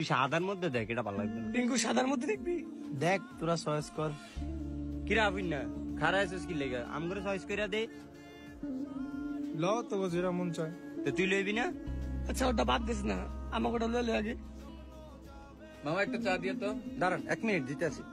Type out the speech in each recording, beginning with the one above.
সাদার মধ্যে দেখ, এটা ভালো লাগবে না। টিঙ্কু সাদার মধ্যে দেখবি, দেখ তোরা চয়েস কর। কিরা আবিন না খারা আছিস কি লেগা আমগরে চয়েস কইরা দে। ল তোকে যেটা মন চায়। তো তুই লইবি না? আচ্ছা ওটা বাদ দিস না, আমাকে ওটা লইলে আগে। মামা একটা চা দিয়ে তো। দাঁড়ান 1 মিনিট দিতে আছি।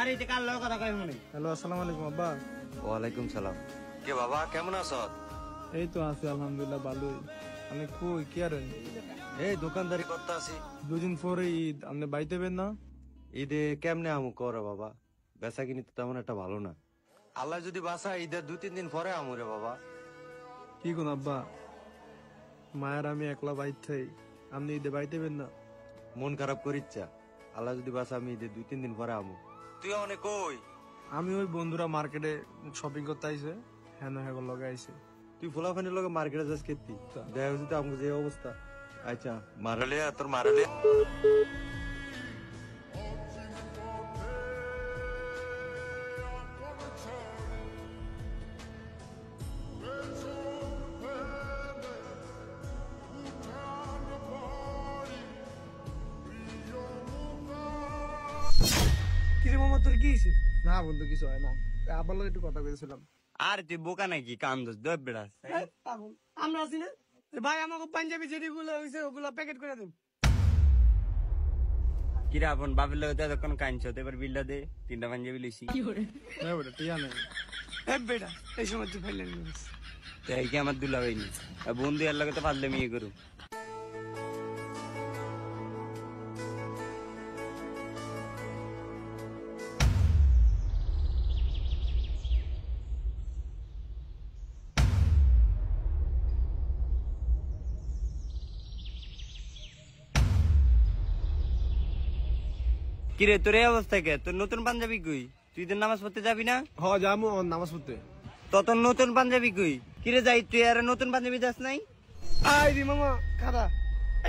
আরে এটা কার লগে কথা কই মনে? হ্যালো, আসসালামু আলাইকুম আব্বা। ওয়ালাইকুম সালাম। কে বাবা কেমন আছো? এই তো আছি আলহামদুলিল্লাহ ভালোই। আমি কই কি আর এই দোকানদারি করতে আছি। দুদিন পরে ঈদ, আপনি বাইতে বেন না? ঈদে কেমনে আমু কর বাবা, বেচা কিনি তো তেমন একটা ভালো না। আল্লাহ যদি বাসা ঈদের 2-3 দিন পরে আমু রে বাবা। কি কোন আব্বা, মায়ের আমি একলা বাইতে, আপনি ঈদে বাইতে বেন না? মন খারাপ করিচ্ছা, আল্লাহ যদি বাসা আমি ঈদের 2-3 দিন পরে আমু। তুই অনেক কই? আমি ওই বন্ধুরা মার্কেটে শপিং করতে আইছে, হ্যাঁ হ্যাঁ লগে আইছে। তুই ফুলাফানির লগে মার্কেটে যাস কেতি দেখা হচ্ছে তো আমগো যে অবস্থা। আচ্ছা মারালে তোর মারালে কিরে মামা তোর কি হয়েছে? না বন্ধু কিছু হয় না, আবার লগে একটু কথা কইছিলাম। আর তুই বোকা নাকি কান্দস দব বেড়াস? আমরা আছি না ভাই, আমাকে পাঞ্জাবি যেগুলো হয়েছে ওগুলো প্যাকেট করে দিন। কিরা আপন বাপের লগে তো এতক্ষণ কাঁদছ, এবার বিলটা দে। 3টা পাঞ্জাবি লইছি। হ্যাঁ বেটা টিয়া নেই। বেটা এই সময় তুই ফেললেন তো এই কি আমার দুলা হয়নি, বন্ধু এর লগে তো পারলে মেয়ে করু। কিরে তোর এই অবস্থা কে? তোর নতুন পাঞ্জাবি কই? তুই তো নামাজ পড়তে যাবি না? হ যামু নামাজ পড়তে। তো তোর নতুন পাঞ্জাবি কই? কিরে যাই তুই আর নতুন পাঞ্জাবি দাস নাই? আই রে মামা খারা,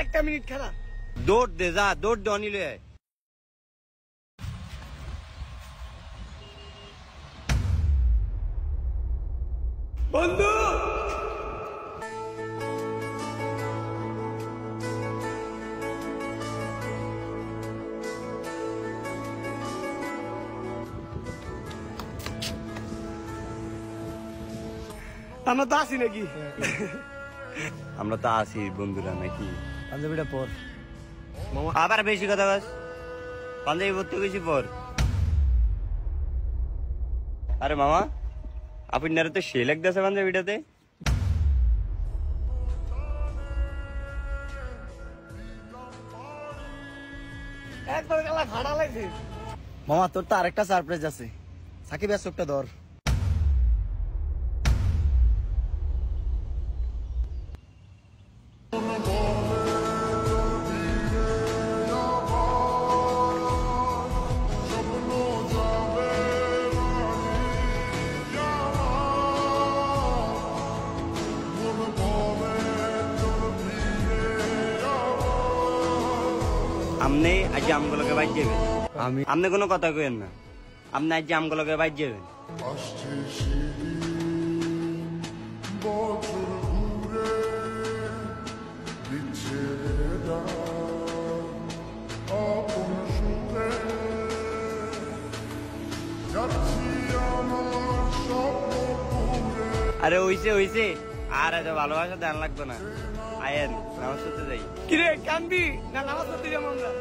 একটা মিনিট খারা। দৌড় দে, যা দৌড় দে অনিল। বন্ধু আমরা তো আসি নাকি? আমরা তো আছি বন্ধুরা নাকি? পাঞ্জাবিটা পর। আবার বেশি কথা বাস, পাঞ্জাবি পড়তে বেশি পর। আরে মামা আপনার তো সে লাগতেছে পাঞ্জাবিটাতে। একবার গেলা খাড়া লাগছে। মামা তোর তো আরেকটা সারপ্রাইজ আছে, সাকিব একটা ধর। আমনে আজ আমগুলোকে বাইর যাবেন, আমনে কোনো কথা কইেন না। আপনি আজ আমগুলোকে বাইর যাবেন। আরে হইছে হইছে, আর এত ভালোবাসা ধ্যান লাগতো না। আয়েন নামাজ পড়তে যাই। কিরে কান্দি না নামাজ পড়তে যাবো আমরা?